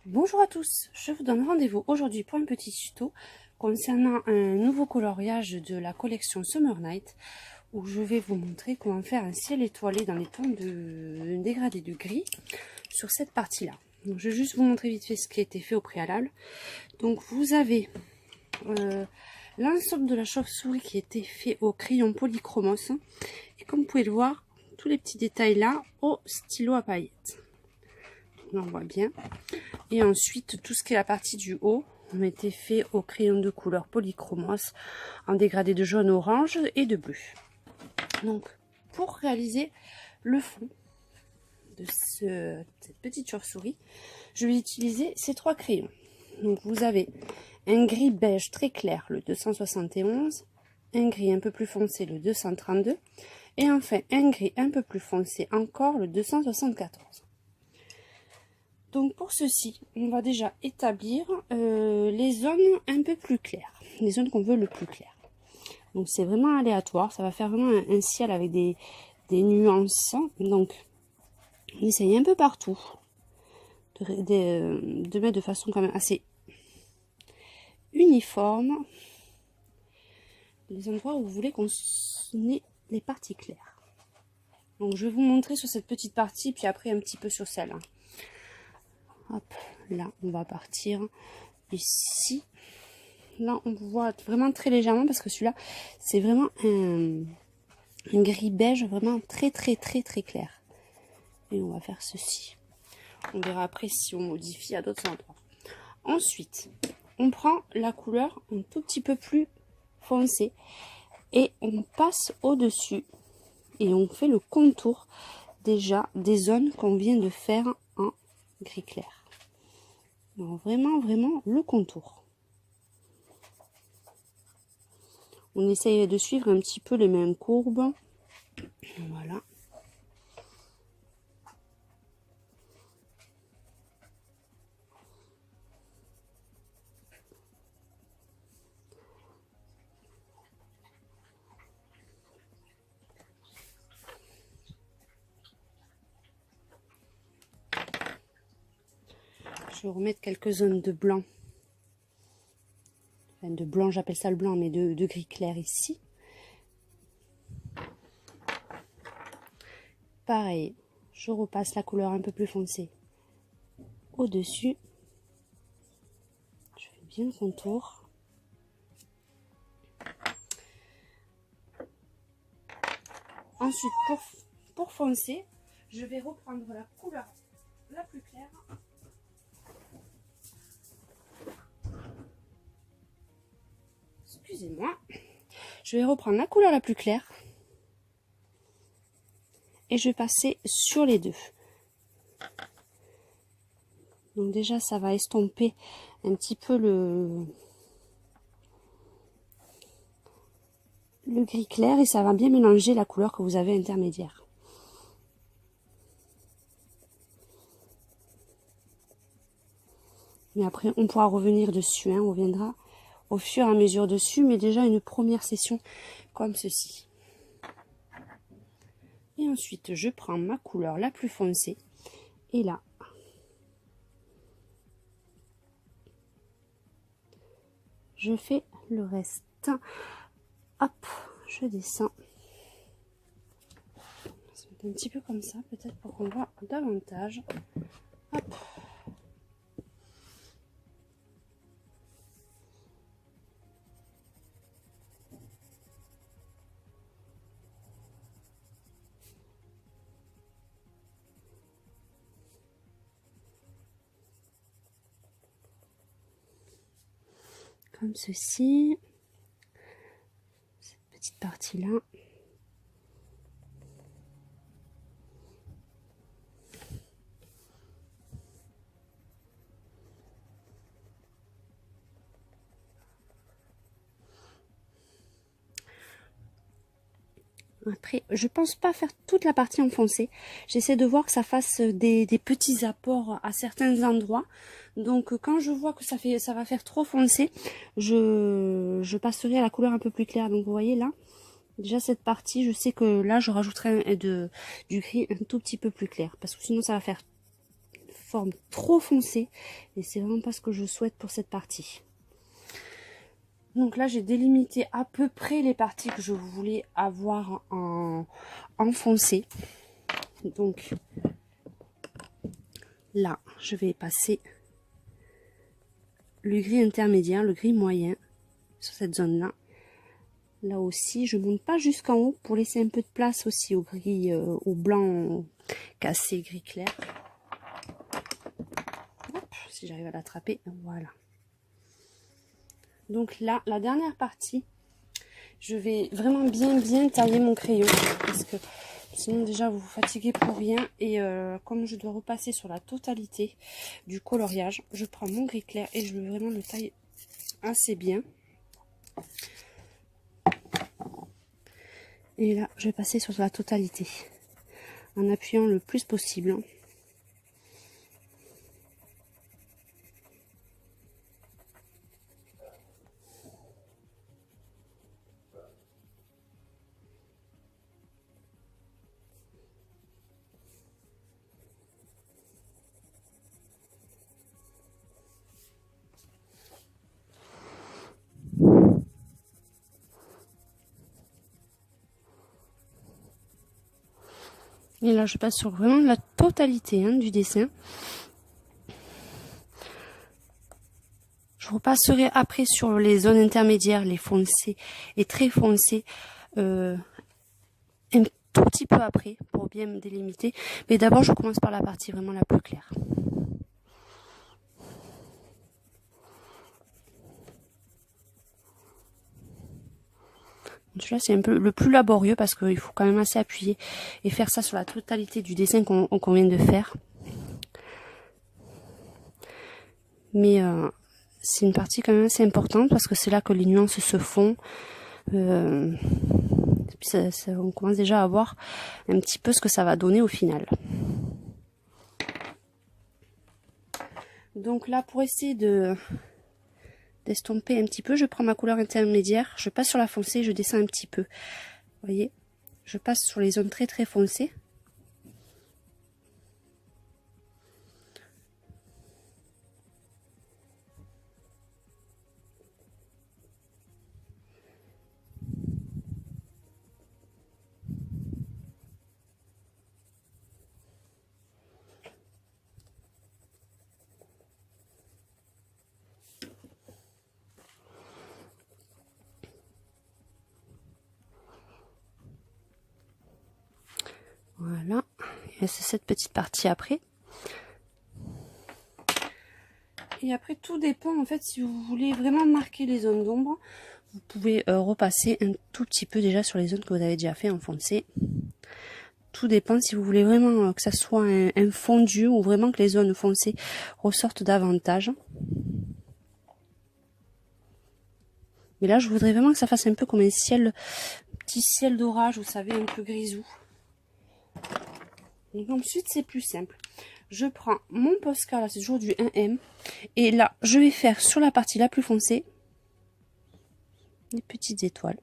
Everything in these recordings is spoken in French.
Bonjour à tous, je vous donne rendez-vous aujourd'hui pour un petit tuto concernant un nouveau coloriage de la collection Summer Night où je vais vous montrer comment faire un ciel étoilé dans les tons de dégradé de gris sur cette partie-là. Donc, je vais juste vous montrer vite fait ce qui a été fait au préalable. Donc vous avez l'ensemble de la chauve-souris qui a été fait au crayon polychromos et comme vous pouvez le voir, tous les petits détails là au stylo à paillettes. On voit bien. Et ensuite, tout ce qui est la partie du haut, on a été fait au crayon de couleur polychromos en dégradé de jaune, orange et de bleu. Donc, pour réaliser le fond de cette petite chauve-souris, je vais utiliser ces trois crayons. Donc, vous avez un gris beige très clair, le 271, un gris un peu plus foncé, le 232, et enfin un gris un peu plus foncé encore, le 274. Donc pour ceci, on va déjà établir les zones un peu plus claires, les zones qu'on veut le plus clair. Donc c'est vraiment aléatoire, ça va faire vraiment un ciel avec des nuances. Donc on essaye un peu partout de mettre de façon quand même assez uniforme les endroits où vous voulez qu'on ait les parties claires. Donc je vais vous montrer sur cette petite partie, puis après un petit peu sur celle. Hop, là on va partir ici. Là on voit vraiment très légèrement parce que celui-là c'est vraiment un gris beige vraiment très clair. Et on va faire ceci. On verra après si on modifie à d'autres endroits. Ensuite, on prend la couleur un tout petit peu plus foncée et on passe au-dessus et on fait le contour déjà des zones qu'on vient de faire en gris clair. Donc vraiment le contour. On essaye de suivre un petit peu les mêmes courbes. Voilà. Je vais remettre quelques zones de blanc. Enfin, de blanc, j'appelle ça le blanc, mais de gris clair ici. Pareil, je repasse la couleur un peu plus foncée au-dessus. Je fais bien le contour. Ensuite, pour foncer, je vais reprendre la couleur la plus claire. Excusez-moi. Je vais reprendre la couleur la plus claire. Et je vais passer sur les deux. Donc déjà, ça va estomper un petit peu le gris clair et ça va bien mélanger la couleur que vous avez intermédiaire. Mais après, on pourra revenir dessus, hein, on reviendra au fur et à mesure dessus, mais déjà une première session comme ceci. Et ensuite, je prends ma couleur la plus foncée et là, je fais le reste. Hop, je descends. Un petit peu comme ça, peut-être pour qu'on voit davantage. Hop. Comme ceci. Cette petite partie-là. Après, je pense pas faire toute la partie enfoncée. J'essaie de voir que ça fasse des petits apports à certains endroits. Donc quand je vois que ça va faire trop foncé, je passerai à la couleur un peu plus claire. Donc vous voyez là, déjà cette partie, je sais que là je rajouterai du gris un tout petit peu plus clair. Parce que sinon ça va faire forme trop foncée et c'est vraiment pas ce que je souhaite pour cette partie. Donc là j'ai délimité à peu près les parties que je voulais avoir en foncé. Donc là je vais passer le gris intermédiaire, le gris moyen sur cette zone là. Là aussi je monte pas jusqu'en haut pour laisser un peu de place aussi au gris, au blanc cassé, gris clair. Hop, si j'arrive à l'attraper, voilà. Donc là, la dernière partie, je vais vraiment bien tailler mon crayon parce que sinon déjà vous vous fatiguez pour rien. Et comme je dois repasser sur la totalité du coloriage, je prends mon gris clair et je veux vraiment le tailler assez bien. Et là, je vais passer sur la totalité en appuyant le plus possible. Et là, je passe sur vraiment la totalité du dessin. Je repasserai après sur les zones intermédiaires, les foncés et très foncés, un tout petit peu après pour bien me délimiter. Mais d'abord, je commence par la partie vraiment la plus claire. Celui-là, c'est un peu le plus laborieux parce qu'il faut quand même assez appuyer et faire ça sur la totalité du dessin qu'on vient de faire. Mais c'est une partie quand même assez importante parce que c'est là que les nuances se font. Et puis on commence déjà à voir un petit peu ce que ça va donner au final. Donc là, pour essayer d'estomper un petit peu, je prends ma couleur intermédiaire, je passe sur la foncée, je descends un petit peu. Vous voyez, je passe sur les zones très foncées. Voilà, et c'est cette petite partie après. Et après, tout dépend, en fait, si vous voulez vraiment marquer les zones d'ombre, vous pouvez repasser un tout petit peu déjà sur les zones que vous avez déjà fait en foncé. Tout dépend si vous voulez vraiment que ça soit un fondu ou vraiment que les zones foncées ressortent davantage. Mais là, je voudrais vraiment que ça fasse un peu comme un ciel, petit ciel d'orage, vous savez, un peu grisou. Donc ensuite, c'est plus simple. Je prends mon Posca, là c'est toujours du 1M, et là je vais faire sur la partie la plus foncée des petites étoiles,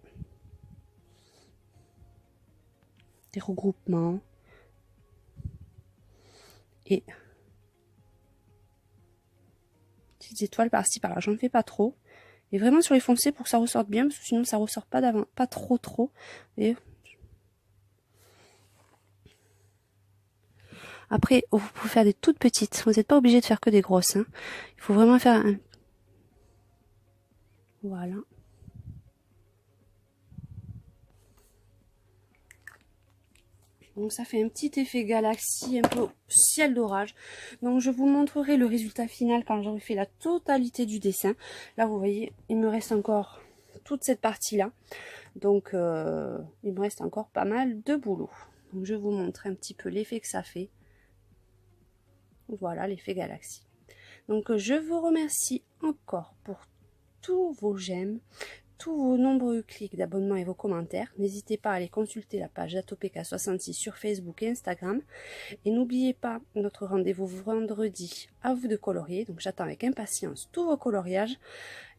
des regroupements et petites étoiles par-ci par-là. J'en fais pas trop, et vraiment sur les foncés pour que ça ressorte bien, parce que sinon ça ressort pas d'avant, pas trop. Et après, vous pouvez faire des toutes petites. Vous n'êtes pas obligé de faire que des grosses. Il faut vraiment faire un... Voilà. Donc ça fait un petit effet galaxie, un peu ciel d'orage. Donc je vous montrerai le résultat final quand j'aurai fait la totalité du dessin. Là vous voyez, il me reste encore toute cette partie-là. Donc il me reste encore pas mal de boulot. Donc je vous montre un petit peu l'effet que ça fait. Voilà l'effet galaxie. Donc je vous remercie encore pour tous vos j'aime, tous vos nombreux clics d'abonnement et vos commentaires. N'hésitez pas à aller consulter la page d'Atopeka66 sur Facebook et Instagram. Et n'oubliez pas notre rendez-vous vendredi à vous de colorier. Donc j'attends avec impatience tous vos coloriages.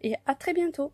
Et à très bientôt.